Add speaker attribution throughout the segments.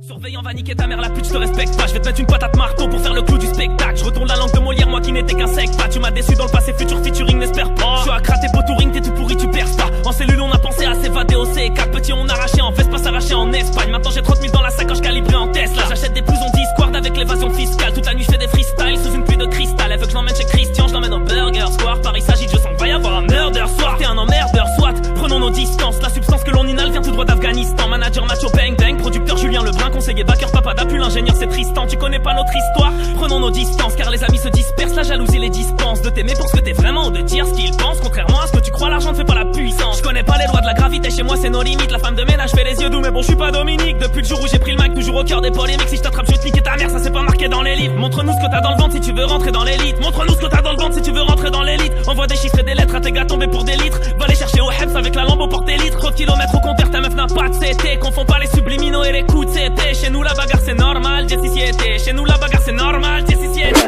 Speaker 1: Surveillant va niquer ta mère, la pute, je te respecte pas. Je vais te mettre une patate marteau pour faire le clou du spectacle. Je retourne la langue de Molière, moi qui n'étais qu'un sec pas. Tu m'as déçu dans le passé, futur featuring, n'espère pas. Je suis à crater beau touring, t'es tout pourri, tu perces pas. En cellule on a pensé à s'évader au C4. Petit on arraché en veste, pas s'arracher en Espagne. Maintenant j'ai 30 000 dans la sacoche calibrée en Tesla. J'achète des blousons Discord avec l'évasion fiscale. Toute la nuit je fais des freestyles sous une pluie de cristal. Elle veut que je l'emmène chez Christian, je l'emmène au Burger Square. Paris s'agit, je sens va y avoir un murder soir. T'es un emmerdeur, soit. Prenons nos distances, la substance que l'on inhale vient tout droit d'Afghanistan. Manager macho bang bang, producteur Julien Lebrun, conseiller backer papa d'appui, l'ingénieur c'est Tristan. Tu connais pas notre histoire, prenons nos distances car les amis se dispersent, la jalousie les dispense. De t'aimer pour ce que t'es vraiment ou de dire ce qu'ils pensent. Contrairement à ce que tu crois, l'argent ne fait pas la puissance. Je connais pas les lois de la gravité, chez moi c'est nos limites. La femme de ménage fait les yeux doux mais bon je suis pas Dominique. Depuis le jour où j'ai pris le mic, toujours au cœur des polémiques. Si je t'attrape je vais te niquer ta mère, ça c'est pas marqué dans les livres. Montre-nous ce que t'as dans le ventre si tu veux rentrer dans l'élite. Montre-nous ce que t'as dans le ventre si tu veux rentrer dans l'élite. Envoie des chiffres et des lettres à tes gars tombés pour des litres. Va les chercher au Hems avec la lampe au porte-litres. Trop de kilomètres au compteur, ta meuf n'a pas de CT. Confonds pas les subliminaux et les coups de CT. Chez nous la bagarre c'est normal, J-C-C-T. Chez nous la bagarre c'est normal, J-C-C-T.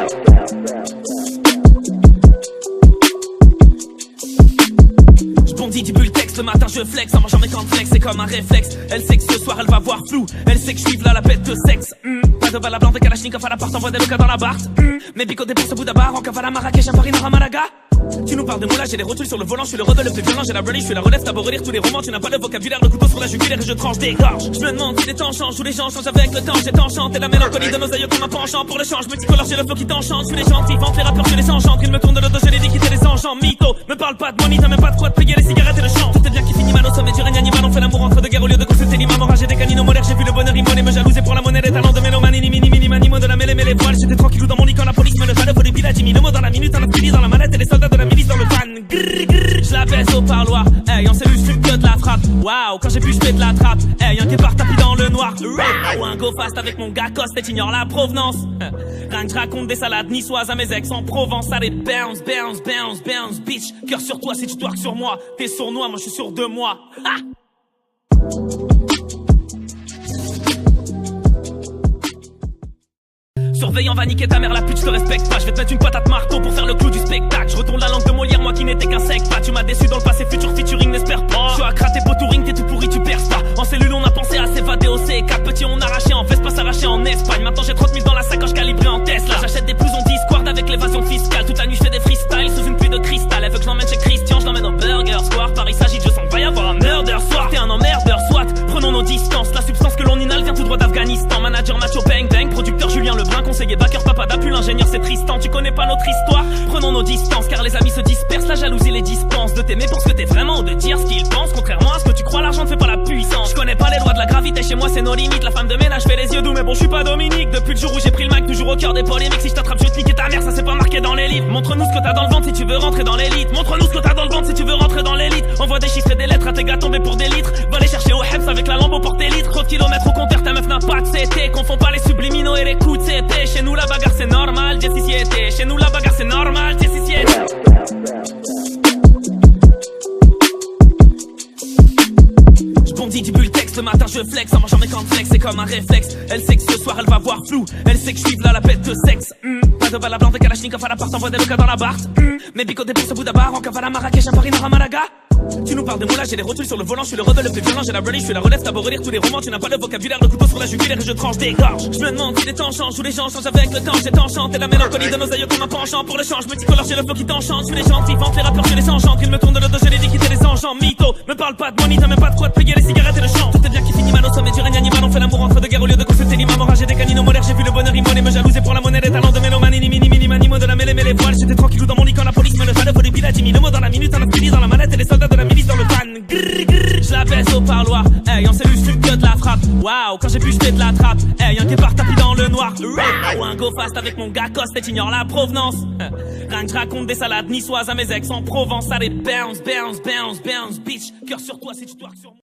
Speaker 1: J'bondis du bulletex, le matin je flex en mangeant mes cornflakes, c'est comme un réflexe. Elle sait que ce soir elle va voir flou, elle sait que je suis là la bête de sexe. Pas de balle à blanc de Kalachnikov à l'appart, envoie des locas dans la barre. Mes bicotés pour ce bout d'Abar, en cavale à Marrakech, un Paris Nord à Malaga. Tu nous parles de moulage, j'ai des rotules sur le volant, je suis le rebelle le plus violent, j'ai la relief, je suis la relève, t'as beau relire tous les romans, tu n'as pas le vocabulaire, le couteau sur la jugulaire et je tranche des gorges. Je me demande si les temps changent, où les gens changent avec le temps, j'ai enchanté la mélancolie de nos aïeux comme un penchant pour le change, multicolore, j'ai le flow qui t'enchante, je suis les gens vivantes, les rappeurs, je les enchante, ils me tournent de l'auto, je les dis quitter les enjambes, mytho, me parle pas de money, t'as même pas de quoi te payer les cigarettes et le chant. Tout est bien qui finit mal au sommet du règne animal, on fait l'amour entre deux guerres au lieu de consulter l'imam, enragé des canines molaires, j'ai vu le bonheur immoler, me jalouser pour la monnaie, les talents de mélomanie, mini manimo de la mêlée, mais les voiles, j'étais tranquille dans mon lit quand la police me le fallait, faut des piles, 10 000 mots dans la minute, on a pili dans la manette et les soldats de la milice dans le van. Je la baisse au parloir, hey, en cellule je que de la frappe. Waouh, quand j'ai bu je fais de la trappe. Hey, un guépard tapis dans le noir. Ou un go fast avec mon gars Coste et t'ignores la provenance. Rien que je raconte des salades niçoises à mes ex en Provence. Allez bounce, bounce, bounce, bounce, bitch. Cœur sur toi si tu twerk sur moi. T'es sournois, moi je suis sûr de moi. Ha! Surveillant va niquer ta mère, la pute, je te respecte pas. Je vais te mettre une patate marteau pour faire le clou du spectacle. Je retourne la langue de Molière, moi qui n'étais qu'un sec pas. Tu m'as déçu dans le passé, futur featuring, n'espère pas. Je suis à crater beau touring, t'es tout pourri, tu perces pas. En cellule on a pensé à s'évader au C4. Petit on arraché en veste, pas s'arracher en Espagne. Maintenant j'ai 30 000 dans la sacoche calibrée en Tesla. J'achète des blousons Discord avec l'évasion fiscale. Toute la nuit je fais des freestyles sous une pluie de cristal. Elle veut que je l'emmène chez Christian, je l'emmène au Burger Square. Paris s'agit, je sens va y avoir un murder soir. T'es un emmerdeur, soit. Prenons nos distances, la substance que l'on inhale vient tout droit d'Afghanistan. Manager macho bang bang, producteur Julien Lebrun, conseiller backer papa d'appui, l'ingénieur c'est Tristan. Tu connais pas notre histoire, prenons nos distances car les amis se dispersent, la jalousie les dispense. De t'aimer pour ce que t'es vraiment ou de dire ce qu'ils pensent. Contrairement à ce que tu crois, l'argent ne fait pas la puissance. Je connais pas les lois de la gravité, chez moi c'est nos limites. La femme de ménage fait les yeux doux mais bon je suis pas Dominique. Depuis le jour où j'ai pris le mic, toujours au cœur des polémiques. Si je t'attrape je vais te niquer ta mère, ça c'est pas marqué dans les livres. Montre-nous ce que t'as dans le ventre si tu veux rentrer dans l'élite. Montre-nous ce que t'as dans le ventre si tu veux rentrer dans l'élite. Envoie des chiffres et des lettres à tes gars tombés pour des litres. Va les chercher au Hems avec la lampe au porte-litres. Trop de kilomètres au compteur, ta meuf n'a pas de CT. Confonds pas les subliminaux et les coups de CT. Chez nous la bagarre c'est normal, J-C-C-T. Chez nous la bagarre c'est normal, J-C-C-T. J'bondis du bulletex, le matin je flex en mangeant mes cornflakes, c'est comme un réflexe. Elle sait que ce soir elle va voir flou, elle sait que je suis là la bête de sexe. Pas de balle à blanc de Kalachnikov à l'appart, envoie des locas dans la barre. Mes bicotés pour ce bout d'Abar, en cavale à Marrakech, un Paris Nord à Malaga. Tu nous parles de moulage, j'ai des rotules sur le volant, je suis le rebelle le plus violent, j'ai la relief, je suis la relève, t'as beau relire tous les romans, tu n'as pas le vocabulaire, le couteau sur la jugulaire et je tranche des gorges. Je me demande si les temps changent, où les gens changent avec le temps, j'ai enchanté la mélancolie de nos aïeux comme un penchant pour le change, multicolore, j'ai le flow qui t'enchante, je suis les gens vivantes, les rappeurs, je les enchante, ils me tournent de l'auto, je les dis quitter les enjambes, mytho, me parle pas de money, t'as même pas de quoi te payer les cigarettes et le chant. Tout est bien qui finit mal au sommet du règne animal, on fait l'amour entre deux guerres au lieu de consulter l'imam, enragé des canines molaires, j'ai vu le bonheur immoler, me jalouser pour la monnaie, les talents de mélomanie, mini manimo de la mêlée, mais les voiles, j'étais tranquille dans mon lit quand la police me le fallait, faut des piles, 10 000 mots dans la minute, on a pili dans la manette et les soldats de la milice dans le van. Je la baisse au parloir, hey, en cellule je que de la frappe. Waouh, quand j'ai bu je fais de la trappe. Hey, un guépard tapis dans le noir. Ou un go fast avec mon gars Coste et t'ignores la provenance. Rien que je raconte des salades niçoises à mes ex en Provence. Allez bounce, bounce, bounce, bounce, bitch. Cœur sur toi si tu twerk sur moi.